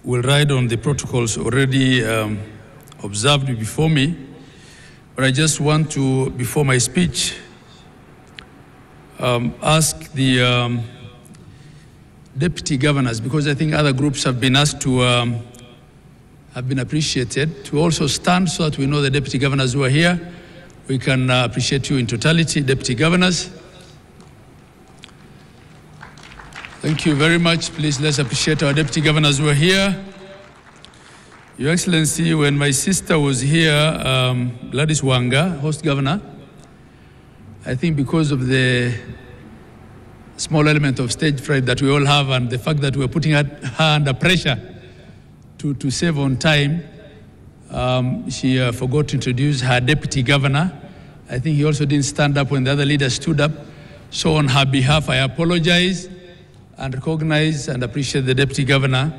will ride on the protocols already observed before me, but I just want to, before my speech, ask the deputy governors, because I think other groups have been asked to, have been appreciated, to also stand so that we know the deputy governors who are here. We can appreciate you in totality, deputy governors. Thank you very much. Please, let's appreciate our deputy governors who are here. Your Excellency, when my sister was here, Gladys Wanga, host governor, I think because of the small element of stage fright that we all have and the fact that we're putting her under pressure to save on time, she forgot to introduce her deputy governor. I think he also didn't stand up when the other leaders stood up. So on her behalf, I apologize and recognize and appreciate the deputy governor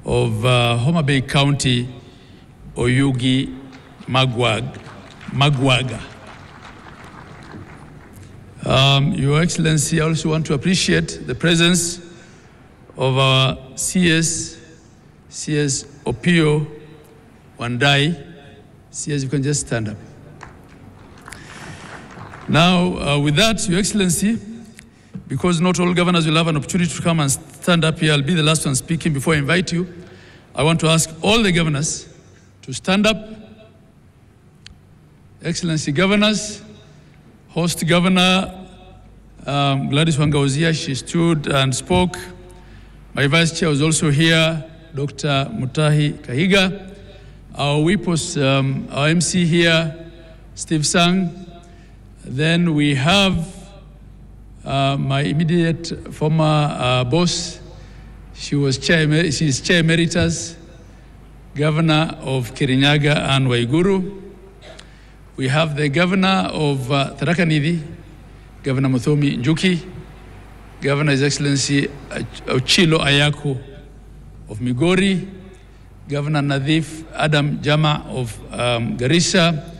of Homa Bay County, Oyugi Magwaga. Your Excellency, I also want to appreciate the presence of our CS Opio Wandai. CS, you can just stand up. Now, with that, Your Excellency, because not all governors will have an opportunity to come and stand up here, I'll be the last one speaking before I invite you. I want to ask all the governors to stand up. Excellency governors, host governor, Gladys Wanga was here, she stood and spoke. My vice chair was also here, Dr. Mutahi Kahiga. Our WIPOS, our MC here, Steve Sang. Then we have my immediate former boss. She's Chair Emeritus, Governor of Kirinyaga and Waiguru. We have the Governor of Tharaka Nithi, Governor Muthomi Njuki, Governor His Excellency Ochilo Ayako of Migori, Governor Nadhif Adam Jama of Garissa,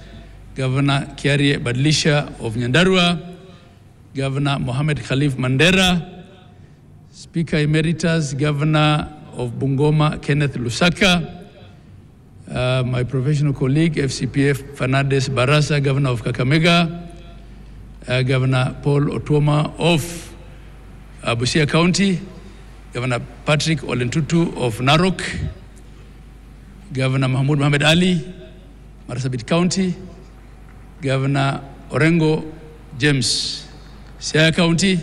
Governor Kiari Badlisha of Nyandarua, Governor Mohamed Khalif Mandera, Speaker Emeritus, Governor of Bungoma Kenneth Lusaka, my professional colleague, FCPF Fernandez Barasa, Governor of Kakamega, Governor Paul Otuoma of Busia County, Governor Patrick Olentutu of Narok, Governor Mahmoud Mohamed Ali, Marsabit County, Governor Orengo James, Siaya County,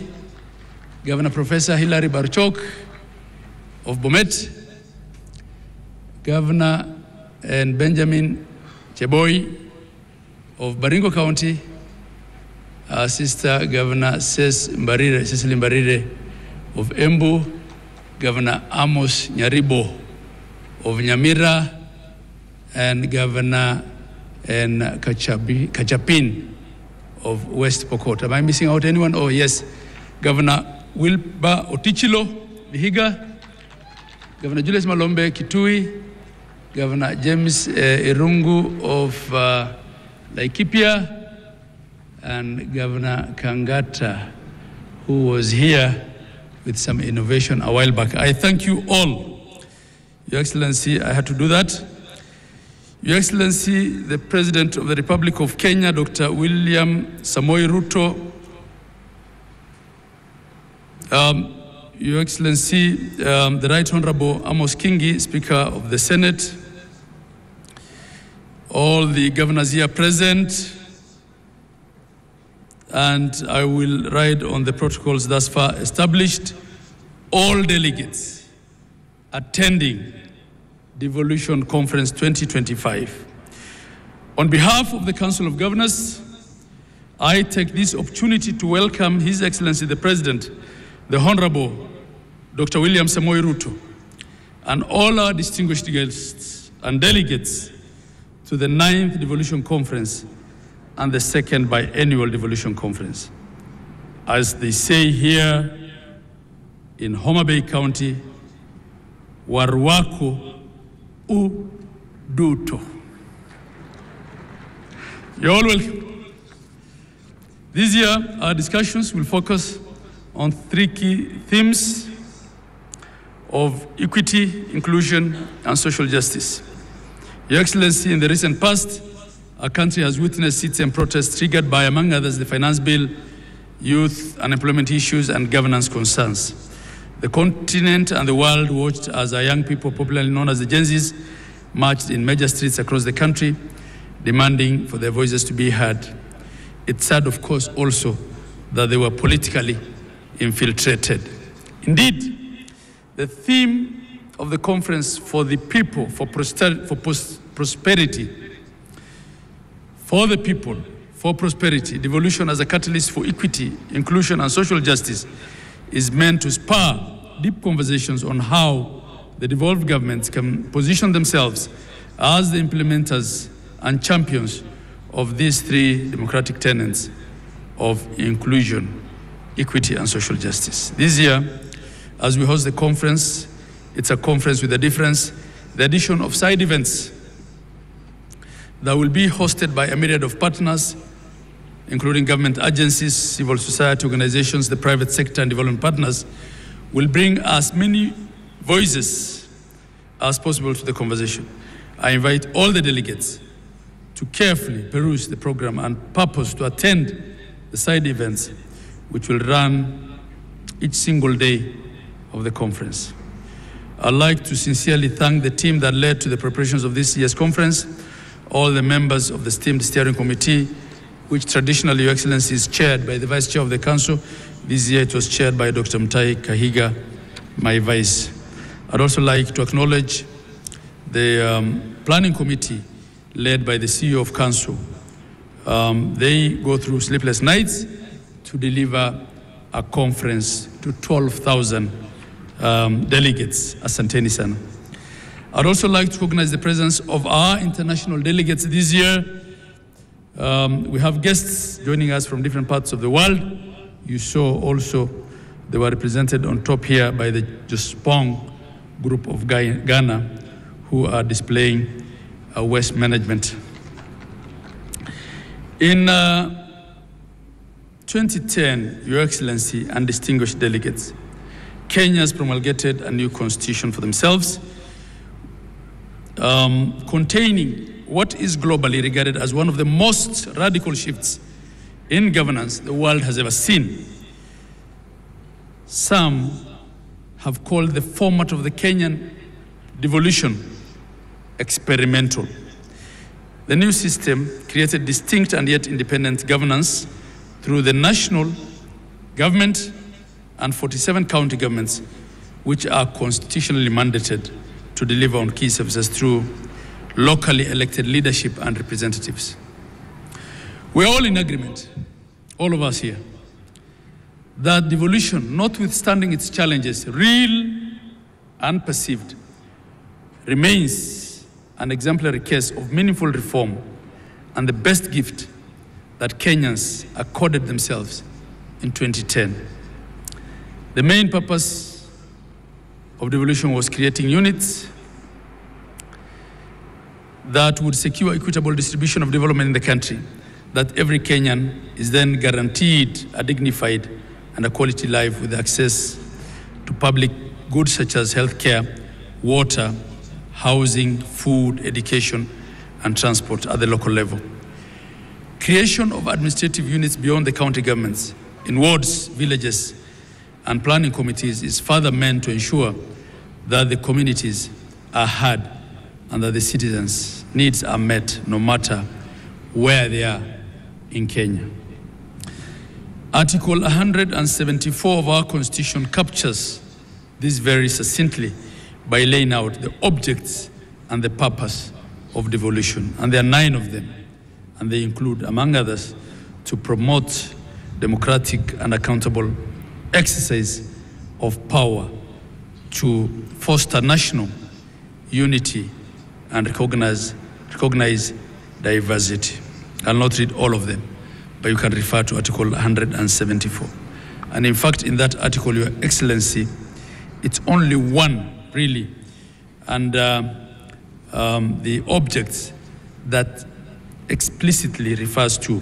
Governor Professor Hilary Barchok of Bomet, Governor and Benjamin Cheboy of Baringo County, our sister Governor Cecily Mbarire of Embu, Governor Amos Nyaribo of Nyamira, and Governor Kachapin of West Pokot. Am I missing out anyone? Oh yes, Governor Wilba Otichilo, Vihiga, Governor Julius Malombe, Kitui, Governor James Irungu of Laikipia, and Governor Kangata, who was here with some innovation a while back. I thank you all. Your Excellency, I had to do that. Your Excellency, the President of the Republic of Kenya, Dr. William Samoei Ruto, Your Excellency, the Right Honorable Amos Kingi, Speaker of the Senate, all the governors here present, and I will ride on the protocols thus far established, all delegates attending Devolution Conference 2025. On behalf of the Council of Governors, I take this opportunity to welcome His Excellency the President, the Honorable Dr. William Samoei Ruto, and all our distinguished guests and delegates to the 9th Devolution Conference and the 2nd Biennial Devolution Conference. As they say here in Homa Bay County, Warwako Uduto. You're all welcome. This year, our discussions will focus on 3 key themes. of equity, inclusion, and social justice. Your Excellency, in the recent past, our country has witnessed citizen protests triggered by, among others, the finance bill, youth unemployment issues, and governance concerns. The continent and the world watched as our young people, popularly known as the Gen Zs, marched in major streets across the country, demanding for their voices to be heard. It's sad, of course, also that they were politically infiltrated. Indeed, the theme of the conference for the people, for prosperity, for the people, for prosperity, devolution as a catalyst for equity, inclusion, and social justice is meant to spur deep conversations on how the devolved governments can position themselves as the implementers and champions of these three democratic tenets of inclusion, equity, and social justice. This year, as we host the conference, it's a conference with a difference, the addition of side events that will be hosted by a myriad of partners, including government agencies, civil society organizations, the private sector, and development partners, will bring as many voices as possible to the conversation. I invite all the delegates to carefully peruse the program and purpose to attend the side events, which will run each single day of the conference. I'd like to sincerely thank the team that led to the preparations of this year's conference, all the members of the esteemed steering committee, which traditionally, Your Excellency, is chaired by the Vice Chair of the Council. This year it was chaired by Dr. Mutahi Kahiga, my Vice. I'd also like to acknowledge the Planning Committee led by the CEO of Council. They go through sleepless nights to deliver a conference to 12,000 delegates. Asanteni sana. I'd also like to recognize the presence of our international delegates this year. We have guests joining us from different parts of the world. You saw also they were represented on top here by the Jospong group of Ghana, who are displaying waste management. In 2010, Your Excellency and distinguished delegates, Kenya's promulgated a new constitution for themselves, containing what is globally regarded as one of the most radical shifts in governance the world has ever seen. Some have called the format of the Kenyan devolution experimental. The new system created distinct and yet independent governance through the national government and 47 county governments, which are constitutionally mandated to deliver on key services through locally elected leadership and representatives. We're all in agreement, all of us here, that devolution, notwithstanding its challenges, real and perceived, remains an exemplary case of meaningful reform and the best gift that Kenyans accorded themselves in 2010. The main purpose of devolution was creating units that would secure equitable distribution of development in the country, that every Kenyan is then guaranteed a dignified and a quality life with access to public goods such as healthcare, water, housing, food, education, and transport at the local level. Creation of administrative units beyond the county governments in wards, villages, and planning committees is further meant to ensure that the communities are heard and that the citizens' needs are met no matter where they are in Kenya. Article 174 of our Constitution captures this very succinctly by laying out the objects and the purpose of devolution. And there are 9 of them, and they include, among others, to promote democratic and accountable exercise of power, to foster national unity and recognize diversity. I'll not read all of them, but you can refer to Article 174. And in fact, in that article, Your Excellency, it's only one, really, and the object that explicitly refers to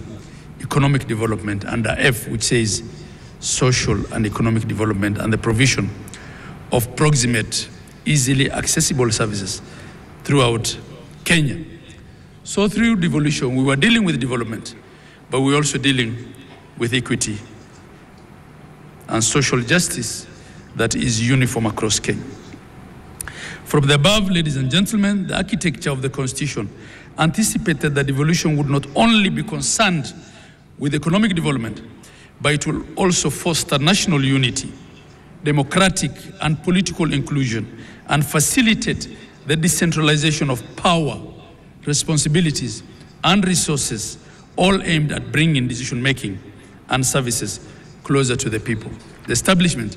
economic development under F, which says social and economic development and the provision of proximate, easily accessible services throughout Kenya. So through devolution, we were dealing with development, but we were also dealing with equity and social justice that is uniform across Kenya. From the above, ladies and gentlemen, the architecture of the Constitution anticipated that devolution would not only be concerned with economic development, but it will also foster national unity, democratic and political inclusion, and facilitate the decentralization of power, responsibilities, and resources, all aimed at bringing decision-making and services closer to the people. The establishment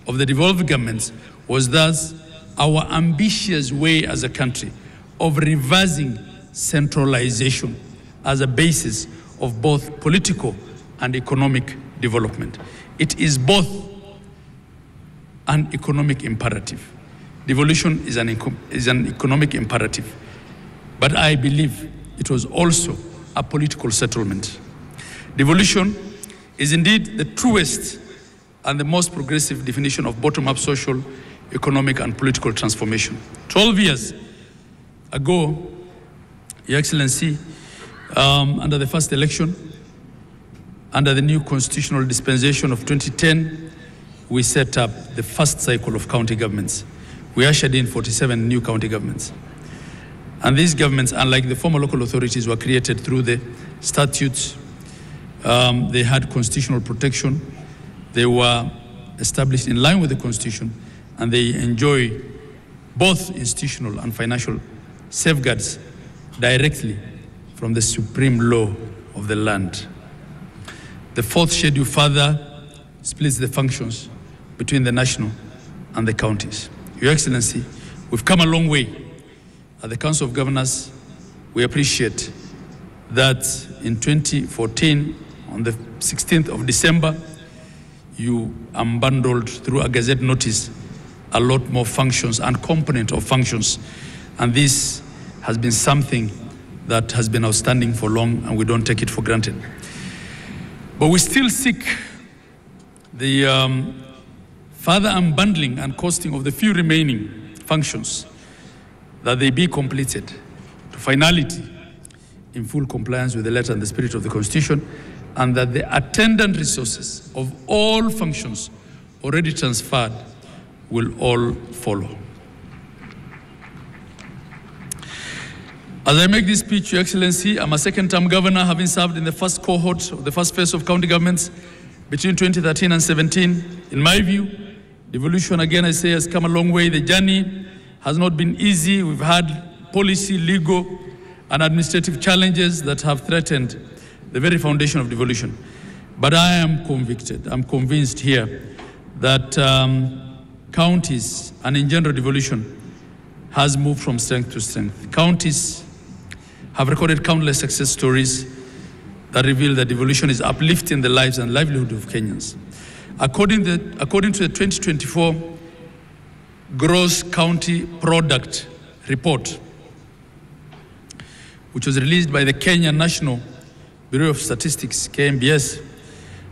of the devolved governments was thus our ambitious way as a country of reversing centralization as a basis of both political and economic development. It is both an economic imperative. Devolution is an economic imperative, but I believe it was also a political settlement. Devolution is indeed the truest and the most progressive definition of bottom-up social, economic, and political transformation. 12 years ago, Your Excellency, under the first election, under the new constitutional dispensation of 2010, we set up the first cycle of county governments. We ushered in 47 new county governments. And these governments, unlike the former local authorities, were created through the statutes. They had constitutional protection. They were established in line with the Constitution, and they enjoy both institutional and financial safeguards directly from the supreme law of the land. The fourth schedule further splits the functions between the national and the counties. Your Excellency, we've come a long way. At the Council of Governors, we appreciate that in 2014, on the 16th of December, you unbundled through a Gazette notice a lot more functions and component of functions. And this has been something that has been outstanding for long, and we don't take it for granted. But we still seek the further unbundling and costing of the few remaining functions, that they be completed to finality in full compliance with the letter and the spirit of the Constitution, and that the attendant resources of all functions already transferred will all follow. As I make this speech, Your Excellency, I'm a second-term governor, having served in the first cohort of the first phase of county governments between 2013 and 17. In my view, devolution, again I say, has come a long way. The journey has not been easy. We've had policy, legal, and administrative challenges that have threatened the very foundation of devolution. But I am convicted, I'm convinced here that counties and in general devolution has moved from strength to strength. Counties have recorded countless success stories that reveal that devolution is uplifting the lives and livelihood of Kenyans. According to the 2024 Gross County Product Report, which was released by the Kenya National Bureau of Statistics, KNBS,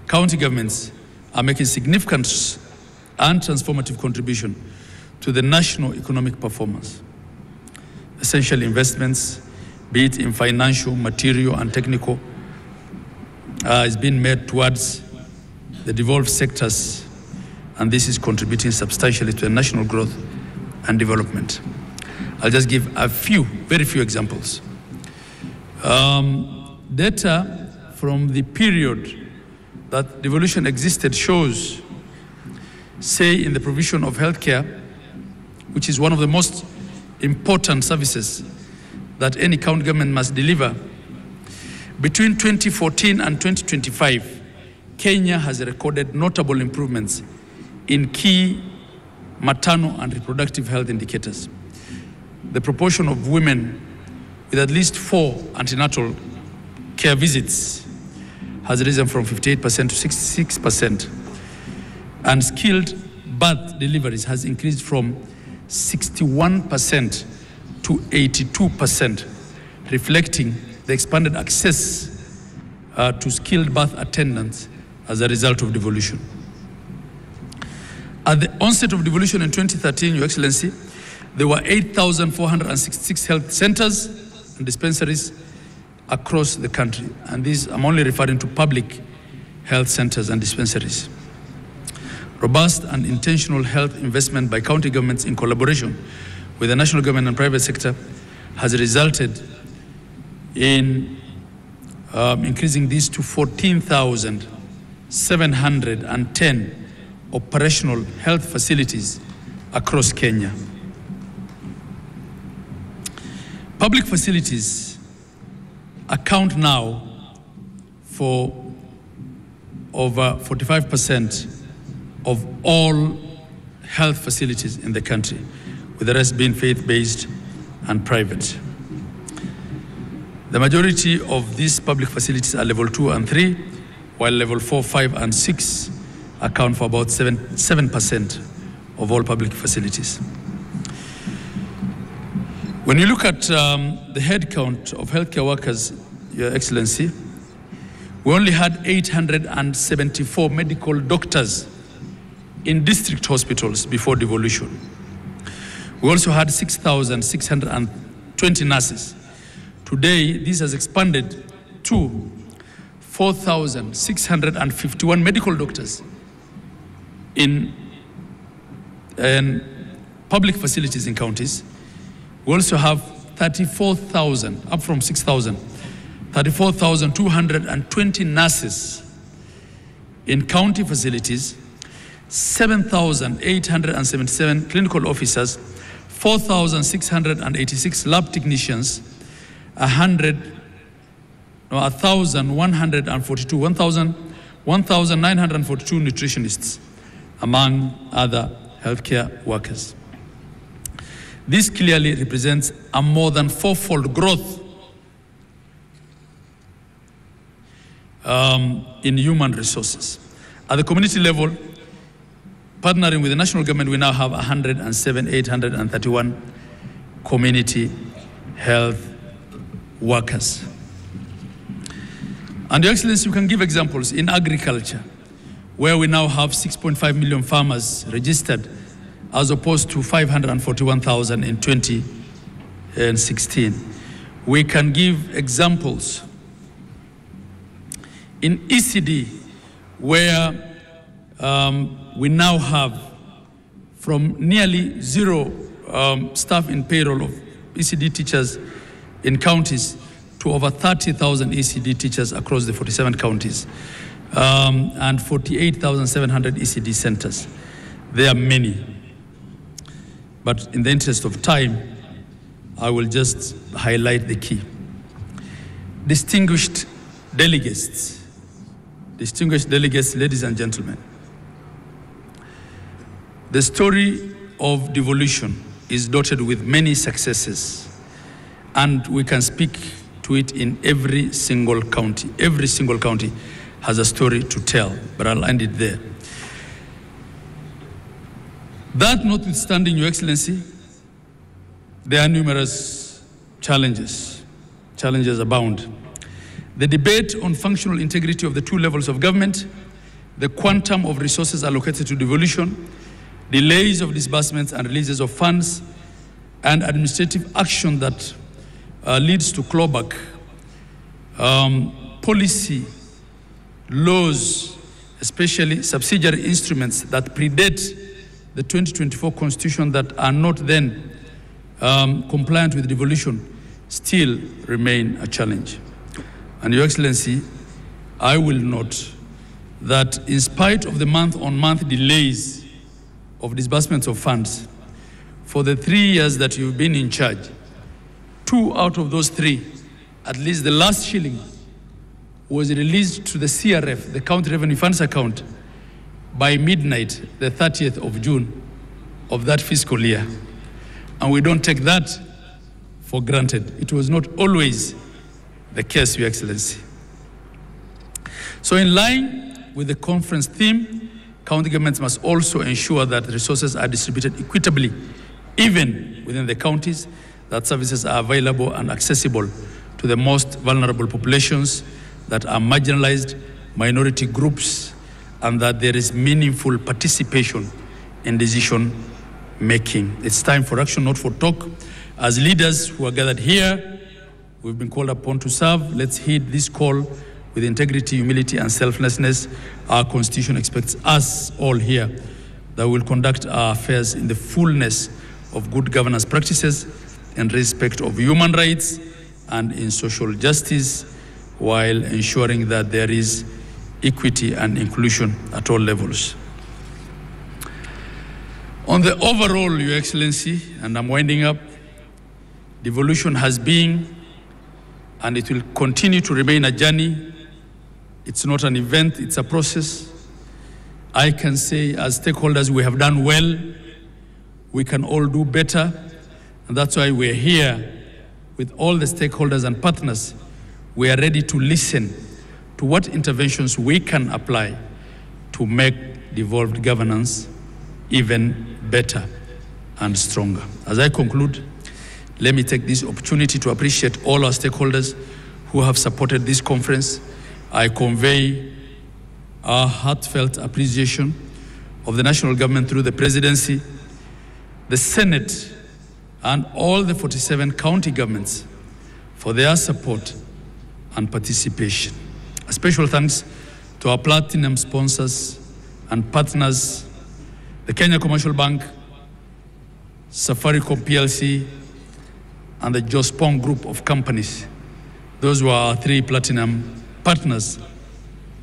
county governments are making significant and transformative contribution to the national economic performance. Essential investments, be it in financial, material, and technical, is being made towards the devolved sectors, and this is contributing substantially to the national growth and development. I'll just give a few, very few examples. Data from the period that devolution existed shows, say, in the provision of healthcare, which is one of the most important services that any county government must deliver, between 2014 and 2025, Kenya has recorded notable improvements in key maternal and reproductive health indicators. The proportion of women with at least 4 antenatal care visits has risen from 58% to 66%, and skilled birth deliveries has increased from 61% to 82%, reflecting the expanded access to skilled birth attendants as a result of devolution. At the onset of devolution in 2013, Your Excellency, there were 8,466 health centers and dispensaries across the country. And these, I'm only referring to public health centers and dispensaries. Robust and intentional health investment by county governments in collaboration with the national government and private sector has resulted in increasing these to 14,710 operational health facilities across Kenya. Public facilities account now for over 45% of all health facilities in the country, with the rest being faith-based and private. The majority of these public facilities are level 2 and 3, while level 4, 5, and 6 account for about 7% of all public facilities. When you look at the head count of healthcare workers, Your Excellency, we only had 874 medical doctors in district hospitals before devolution. We also had 6,620 nurses. Today, this has expanded to 4,651 medical doctors in public facilities in counties. We also have 34,000, up from 6,000, 34,220 nurses in county facilities, 7,877 clinical officers, 4,686 lab technicians, 1,942 nutritionists, among other healthcare workers. This clearly represents a more than fourfold growth in human resources. At the community level, partnering with the national government, we now have 107,831 community health workers. And Your Excellency, we can give examples in agriculture, where we now have 6.5 million farmers registered, as opposed to 541,000 in 2016. We can give examples in ECD, where we now have from nearly zero staff in payroll of ECD teachers in counties to over 30,000 ECD teachers across the 47 counties and 48,700 ECD centers. There are many, but in the interest of time, I will just highlight the key. Distinguished delegates, ladies and gentlemen, the story of devolution is dotted with many successes, and we can speak to it in every single county. Every single county has a story to tell, but I'll end it there. That notwithstanding, Your Excellency, there are numerous challenges. Challenges abound. The debate on functional integrity of the two levels of government, the quantum of resources allocated to devolution, delays of disbursements and releases of funds, and administrative action that leads to clawback, policy, laws, especially subsidiary instruments that predate the 2024 Constitution that are not then compliant with devolution, still remain a challenge. And Your Excellency, I will note that in spite of the month-on-month delays of disbursements of funds, for the 3 years that you've been in charge, 2 out of those 3, at least the last shilling, was released to the CRF, the County Revenue Funds account, by midnight, the 30th of June of that fiscal year. And we don't take that for granted. It was not always the case, Your Excellency. So in line with the conference theme, county governments must also ensure that resources are distributed equitably, even within the counties, that services are available and accessible to the most vulnerable populations that are marginalized, minority groups, and that there is meaningful participation in decision making. It's time for action, not for talk. As leaders who are gathered here, we've been called upon to serve. Let's heed this call with integrity, humility, and selflessness. Our Constitution expects us all here that we'll conduct our affairs in the fullness of good governance practices in respect of human rights and in social justice, while ensuring that there is equity and inclusion at all levels. On the overall, Your Excellency, and I'm winding up, devolution has been and it will continue to remain a journey. It's not an event, it's a process. I can say as stakeholders we have done well, we can all do better, and that's why we're here with all the stakeholders and partners. We are ready to listen to what interventions we can apply to make devolved governance even better and stronger. As I conclude, let me take this opportunity to appreciate all our stakeholders who have supported this conference. I convey our heartfelt appreciation of the national government through the presidency, the Senate, and all the 47 county governments for their support and participation. A special thanks to our platinum sponsors and partners, the Kenya Commercial Bank, Safaricom PLC, and the Jospong Group of companies. Those were our 3 platinum partners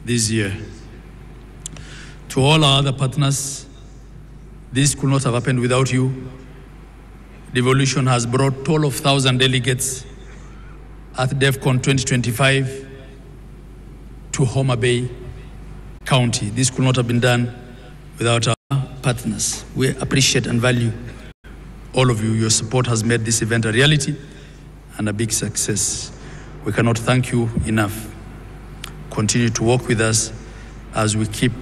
this year. To all our other partners, this could not have happened without you. Devolution has brought 12,000 delegates at DEFCON 2025 to Homa Bay County. This could not have been done without our partners. We appreciate and value all of you. Your support has made this event a reality and a big success. We cannot thank you enough. Continue to work with us as we keep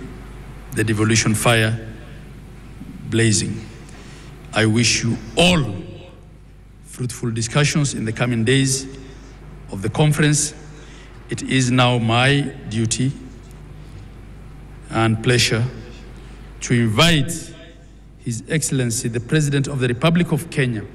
the devolution fire blazing. I wish you all fruitful discussions in the coming days of the conference. It is now my duty and pleasure to invite His Excellency, the President of the Republic of Kenya,